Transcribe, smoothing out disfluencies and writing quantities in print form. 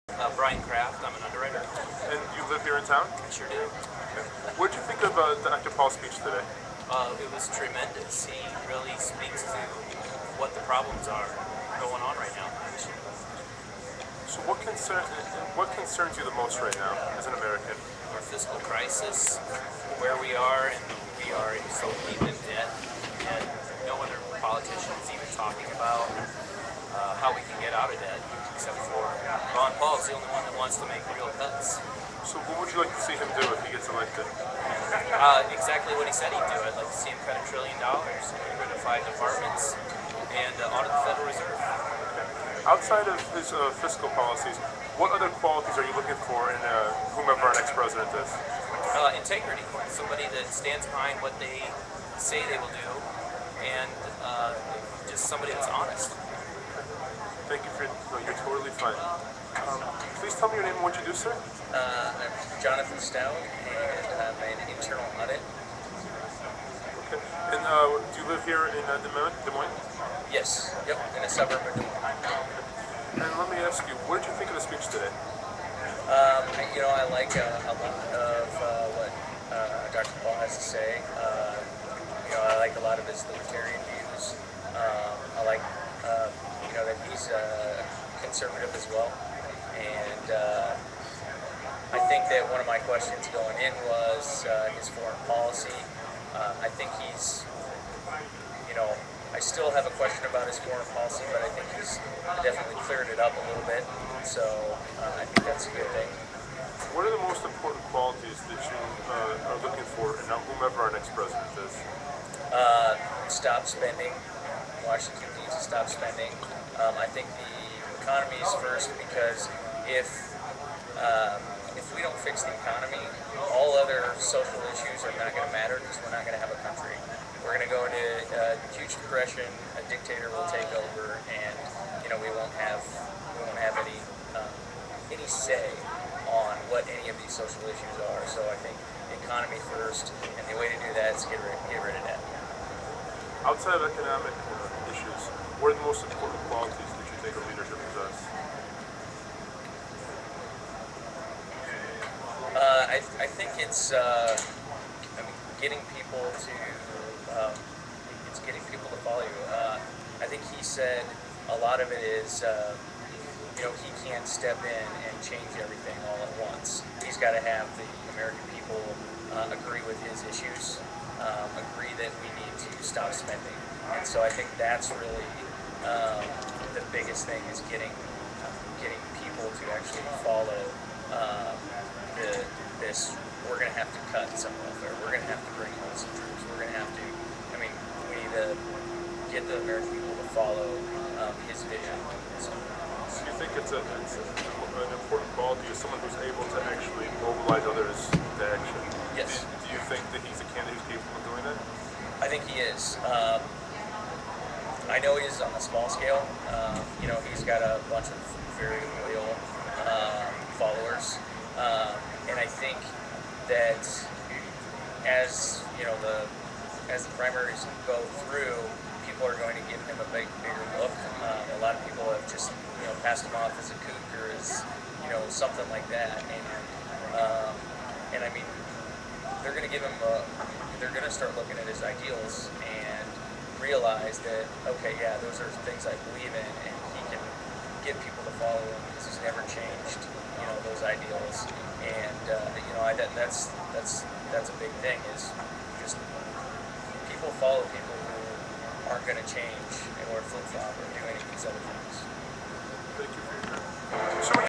Brian Kraft, I'm an underwriter. And you live here in town? I sure do. What did you think of the Dr. Paul's speech today? It was tremendous. He really speaks to what the problems are going on right now. So what concerns you the most right now as an American? Our fiscal crisis, where we are, and we are so deep in debt, and no other politician is even talking about how we can get out of debt, except for Ron Paul's the only one that wants to make real cuts. So what would you like to see him do if he gets elected? Exactly what he said he'd do. I'd like to see him cut $1 trillion, get rid of 5 departments, and audit the Federal Reserve. Outside of his fiscal policies, what other qualities are you looking for in whomever our next president is? Integrity. Somebody that stands behind what they say they will do, and just somebody that's honest. Thank you for you're totally fine. Please tell me your name and what you do, sir. I'm Jonathan Stout, and I'm an internal audit. Okay. And do you live here in Des Moines? Yes. Yep. In a suburb of Des Moines. And let me ask you, what did you think of the speech today? I like a lot of what Dr. Paul has to say. I like a lot of his libertarian views. I like, that he's conservative as well. And I think that one of my questions going in was his foreign policy. I think he's, I still have a question about his foreign policy, but I think he's definitely cleared it up a little bit. So I think that's a good thing. What are the most important qualities that you are looking for in whomever our next president is? Stop spending. Washington needs to stop spending. I think the economy is first, because if we don't fix the economy, all other social issues are not going to matter, because we're not going to have a country. We're going to go into a huge depression. A dictator will take over, and we won't have any say on what any of these social issues are. So I think the economy first, and the way to do that is get rid of debt. Outside of economic issues, what are the most important qualities that you think a leader should possess? I think it's getting people to follow you. I think he said a lot of it is he can't step in and change everything all at once. He's got to have the American people agree with his issues, agree that we need to stop spending. And so I think that's really the biggest thing, is getting people to actually follow this. We're going to have to cut some welfare. We're going to have to bring home some troops. We're going to have to. We need to get the American people to follow his vision. So you think it's an important quality is someone who's able to actually mobilize others to action? Yes. Do you think that he's a candidate who's capable of doing that? I think he is. I know he is on a small scale. He's got a bunch of very loyal followers, and I think that as the primaries go through, people are going to give him a bigger look. A lot of people have just passed him off as a kook, or as something like that, and I mean, they're going to give him they're going to start looking at his ideals and realize that, okay, yeah, those are things I believe in, and he can get people to follow him because he's never changed those ideals. And that's a big thing, is just people follow people who aren't going to change or flip-flop or do any of these other things. Thank you for your time.